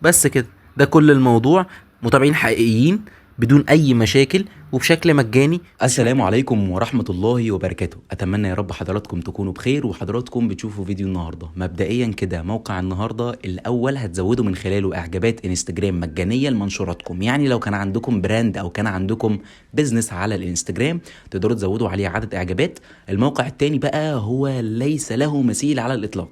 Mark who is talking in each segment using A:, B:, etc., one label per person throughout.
A: بس كده، ده كل الموضوع. متابعين حقيقيين بدون اي مشاكل وبشكل مجاني.
B: السلام عليكم ورحمة الله وبركاته. أتمنى يا رب حضراتكم تكونوا بخير وحضراتكم بتشوفوا فيديو النهاردة. مبدئيا كده، موقع النهاردة الأول هتزودوا من خلاله إعجابات انستجرام مجانية لمنشوراتكم. يعني لو كان عندكم براند أو كان عندكم بيزنس على الانستجرام تقدروا تزودوا عليه عدد إعجابات. الموقع التاني بقى هو ليس له مثيل على الإطلاق.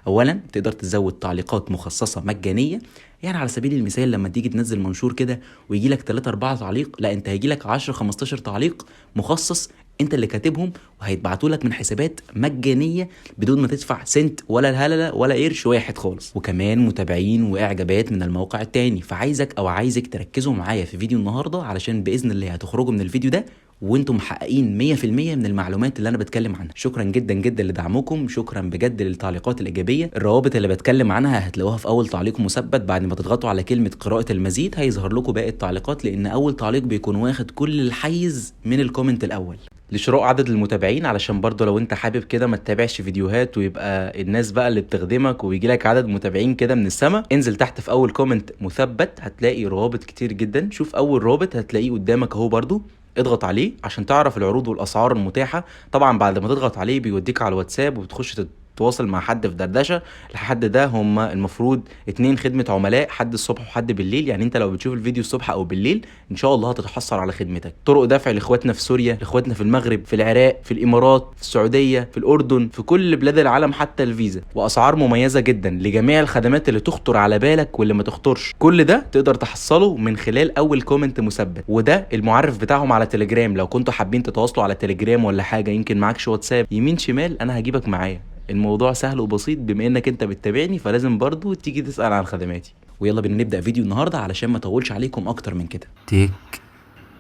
B: اولا تقدر تزود تعليقات مخصصه مجانيه. يعني على سبيل المثال لما تيجي تنزل منشور كده ويجي لك 3 4 تعليق، لا انت هيجي لك 10 15 تعليق مخصص انت اللي كاتبهم، وهيتبعتوا لك من حسابات مجانيه بدون ما تدفع سنت ولا الهلله ولا قرش واحد خالص. وكمان متابعين واعجابات من الموقع التاني. فعايزك او عايزك تركزوا معايا في فيديو النهارده علشان باذن الله هتخرجوا من الفيديو ده وانتم محققين 100% من المعلومات اللي انا بتكلم عنها. شكرا جدا جدا لدعمكم، شكرا بجد للتعليقات الايجابيه. الروابط اللي بتكلم عنها هتلاقوها في اول تعليق مثبت. بعد ما تضغطوا على كلمه قراءه المزيد هيظهر لكم باقي التعليقات، لان اول تعليق بيكون واخد كل الحيز من الكومنت الاول. لشراء عدد المتابعين، علشان برضه لو انت حابب كده ما تتابعش فيديوهات ويبقى الناس بقى اللي بتخدمك ويجي لك عدد متابعين كده من السما، انزل تحت في اول كومنت مثبت هتلاقي روابط كتير جدا. شوف اول رابط هتلاقيه قدامك اهو، برضه اضغط عليه عشان تعرف العروض والاسعار المتاحه. طبعا بعد ما تضغط عليه بيوديك على الواتساب وبتخش تتواصل مع حد في دردشه. الحد ده هم المفروض 2 خدمه عملاء، حد الصبح وحد بالليل. يعني انت لو بتشوف الفيديو الصبح او بالليل ان شاء الله هتتحصل على خدمتك. طرق دفع لاخواتنا في سوريا، لاخواتنا في المغرب، في العراق، في الامارات، في السعوديه، في الاردن، في كل بلاد العالم حتى الفيزا. واسعار مميزه جدا لجميع الخدمات اللي تخطر على بالك واللي ما تخطرش. كل ده تقدر تحصله من خلال اول كومنت مثبت. وده المعرف بتاعهم على تليجرام. لو كنتوا حابين تتواصلوا على تليجرام ولا حاجه، يمكن معكش واتساب، يمين شمال انا هجيبك معايا. الموضوع سهل وبسيط. بما انك انت بتتابعني فلازم برضو تيجي تسأل عن خدماتي. ويلا بينا نبدأ فيديو النهاردة علشان ما اطولش عليكم اكتر من كده.
A: تيك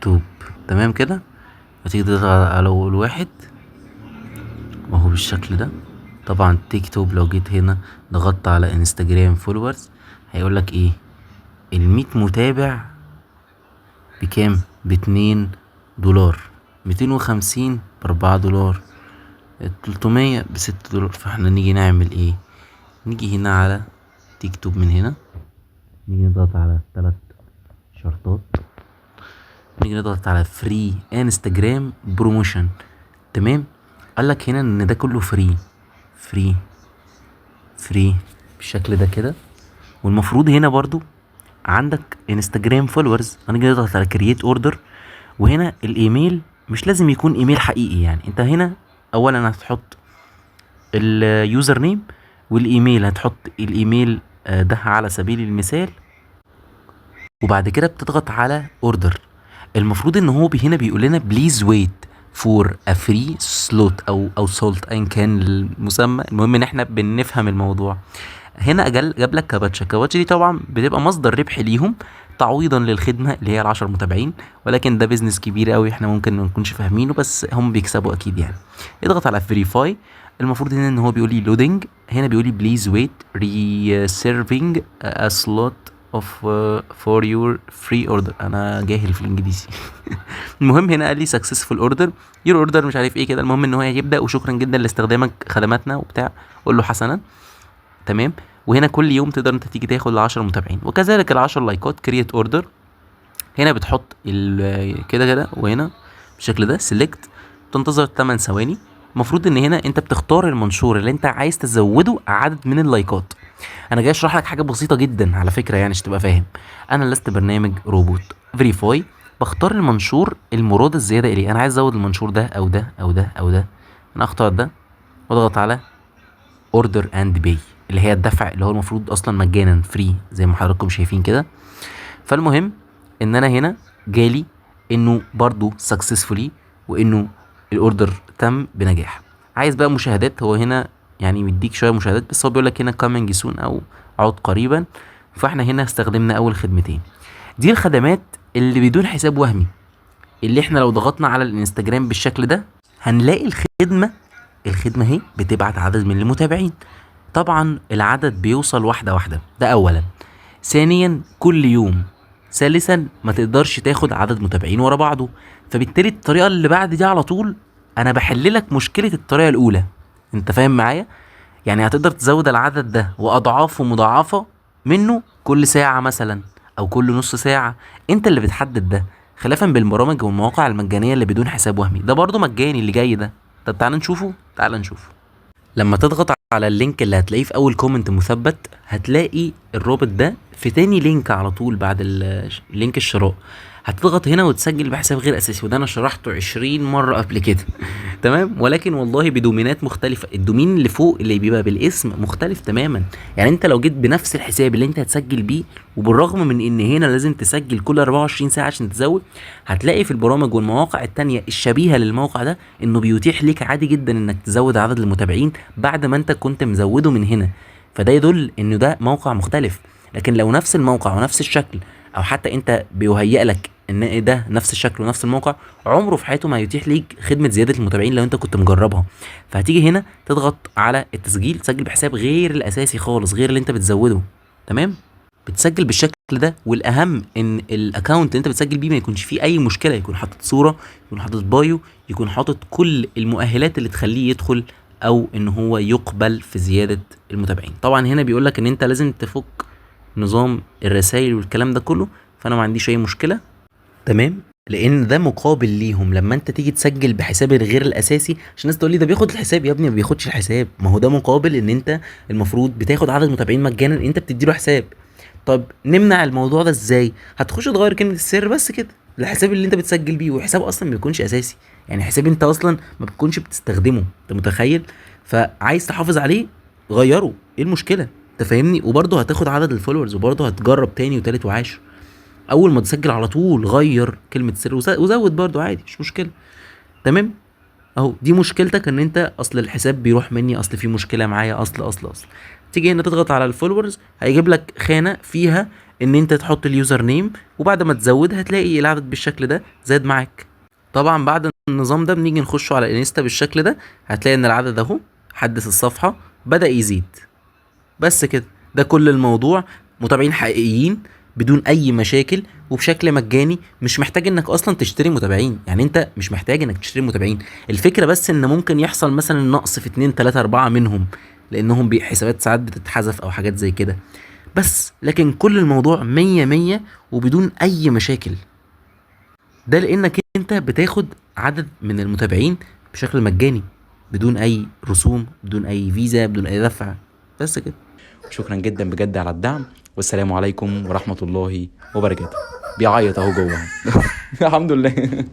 A: توب تمام كده. هتيجي تضغط على اول واحد وهو بالشكل ده. طبعا تيك توب لو جيت هنا ضغطت على انستجرام فولورز هيقولك ايه؟ ال100 متابع بكام؟ ب$2، 250 ب$4، 300 ب$6. فاحنا نيجي نعمل ايه؟ نيجي هنا على تيك توب، من هنا نيجي نضغط على 3 شرطات، نيجي نضغط على فري انستجرام بروموشن. تمام. قالك هنا ان ده كله فري فري بالشكل ده كده. والمفروض هنا برضو عندك انستجرام فولورز، هنيجي نضغط على كرييت اوردر. وهنا الايميل مش لازم يكون ايميل حقيقي. يعني انت هنا اولا هتحط اليوزر نيم والايميل، هتحط الايميل ده على سبيل المثال. وبعد كده بتضغط على اوردر. المفروض ان هو هنا بيقول لنا بليز ويت فور ا فري سلوت او سولت ايا كان المسمى. المهم ان احنا بنفهم الموضوع. هنا جاب لك كابتشا دي طبعا بتبقى مصدر ربح ليهم تعويضا للخدمه اللي هي ال10 متابعين، ولكن ده بيزنس كبير قوي احنا ممكن ما نكونش فاهمينه، بس هم بيكسبوا اكيد يعني. اضغط على فيريفاي. المفروض هنا ان هو بيقول لي لودنج. هنا بيقول لي بليز ويت ريسيرفينج ا سلوت اوف فور يور فري اوردر. انا جاهل في الانجليزي. المهم هنا قال لي سكسسفول اوردر يور اوردر مش عارف ايه كده. المهم ان هو هيبدا وشكرا جدا لاستخدامك خدماتنا وبتاع. قول له حسنا. تمام. وهنا كل يوم تقدر انت تيجي تاخد ال10 متابعين، وكذلك ال10 لايكات. كرييت اوردر. هنا بتحط كده كده، وهنا بالشكل ده سيلكت. تنتظر 8 ثواني. المفروض ان هنا انت بتختار المنشور اللي انت عايز تزوده عدد من اللايكات. انا جاي اشرح لك حاجه بسيطه جدا على فكره، يعني عشان تبقى فاهم. انا لست برنامج روبوت. فيريفاي. بختار المنشور المراد الزياده اليه. انا عايز ازود المنشور ده او ده او ده او ده. انا اختار ده واضغط على اوردر اند باي اللي هي الدفع، اللي هو المفروض اصلا مجانا فري زي ما حضراتكم شايفين كده. فالمهم ان انا هنا جالي انه برضو سكسسفولي وانه الاوردر تم بنجاح. عايز بقى مشاهدات، هو هنا يعني مديك شويه مشاهدات، بس هو بيقول لك هنا كامينج سون او عود قريبا. فاحنا هنا استخدمنا اول خدمتين. دي الخدمات اللي بدون حساب وهمي، اللي احنا لو ضغطنا على الانستجرام بالشكل ده هنلاقي الخدمه اهي بتبعت عدد من المتابعين. طبعا العدد بيوصل واحده واحده، ده اولا. ثانيا كل يوم. ثالثا ما تقدرش تاخد عدد متابعين ورا بعضه. فبالتالي الطريقه اللي بعد دي على طول انا بحللك مشكله الطريقه الاولى. انت فاهم معايا؟ يعني هتقدر تزود العدد ده واضعافه مضاعفه منه كل ساعة مثلا او كل نص ساعة. انت اللي بتحدد ده، خلافا بالبرامج والمواقع المجانية اللي بدون حساب وهمي. ده برضو مجاني اللي جاي ده. طب تعال نشوفه، تعال نشوفه. لما تضغط على اللينك اللي هتلاقيه في اول كومنت مثبت، هتلاقي الرابط ده في تاني لينك على طول بعد لينك الشراء. هتضغط هنا وتسجل بحساب غير اساسي، وده انا شرحته 20 مرة قبل كده. تمام، ولكن والله بدومينات مختلفة. الدومين اللي فوق اللي بيبقى بالاسم مختلف تماما. يعني انت لو جيت بنفس الحساب اللي انت هتسجل بيه، وبالرغم من ان هنا لازم تسجل كل 24 ساعة عشان تزود، هتلاقي في البرامج والمواقع التانية الشبيهة للموقع ده انه بيتيح ليك عادي جدا انك تزود عدد المتابعين بعد ما انت كنت مزوده من هنا. فده يدل انه ده موقع مختلف. لكن لو نفس الموقع ونفس الشكل، او حتى انت بيهيأ لك ان ده نفس الشكل ونفس الموقع، عمره في حياته ما يتيح ليك خدمة زيادة المتابعين لو انت كنت مجربها. فهتيجي هنا تضغط على التسجيل، تسجل بحساب غير الاساسي خالص، غير اللي انت بتزوده. تمام، بتسجل بالشكل ده. والاهم ان الاكونت اللي انت بتسجل بيه ما يكونش فيه اي مشكله، يكون حاطط صوره، يكون حاطط بايو، يكون حاطط كل المؤهلات اللي تخليه يدخل او ان هو يقبل في زياده المتابعين. طبعا هنا بيقول لك ان انت لازم تفك نظام الرسائل والكلام ده كله، فانا ما عنديش اي مشكله. تمام، لان ده مقابل ليهم لما انت تيجي تسجل بحساب الغير الاساسي. عشان الناس تقول لي ده بياخد الحساب، يا ابني ما بياخدش الحساب. ما هو ده مقابل ان انت المفروض بتاخد عدد متابعين مجانا، انت بتديله حساب. طب نمنع الموضوع ده ازاي؟ هتخش تغير كلمه السر بس كده الحساب اللي انت بتسجل بيه، وحساب اصلا ما بيكونش اساسي، يعني حساب انت اصلا ما بتكونش بتستخدمه. انت متخيل؟ فعايز تحافظ عليه، غيره، ايه المشكله؟ انت فاهمني؟ وبرضه هتاخد عدد الفولورز، وبرضه هتجرب تاني وتالت وعاشر. اول ما تسجل على طول غير كلمه سر وزود برضو عادي، مش مشكله. تمام، اهو دي مشكلتك ان انت اصل الحساب بيروح مني، اصل في مشكله معايا، اصل. تيجي هنا تضغط على الفولورز، هيجيب لك خانه فيها ان انت تحط اليوزر نيم، وبعد ما تزود هتلاقي العدد بالشكل ده زاد معاك. طبعا بعد النظام ده بنيجي نخش على الانستا بالشكل ده، هتلاقي ان العدد اهو حدث الصفحه بدأ يزيد. بس كده، ده كل الموضوع. متابعين حقيقيين بدون اي مشاكل وبشكل مجاني. مش محتاج انك اصلا تشتري متابعين، يعني انت مش محتاج انك تشتري متابعين. الفكرة بس ان ممكن يحصل مثلا نقص في 2 3 4 منهم، لانهم بحسابات ساعات بتتحذف او حاجات زي كده. بس لكن كل الموضوع 100 وبدون اي مشاكل. ده لانك انت بتاخد عدد من المتابعين بشكل مجاني، بدون اي رسوم، بدون اي فيزا، بدون اي دفع. بس كده.
B: شكرا جدا بجد على الدعم، والسلام عليكم ورحمة الله وبركاته. بيعيط اهو جوه. الحمد لله.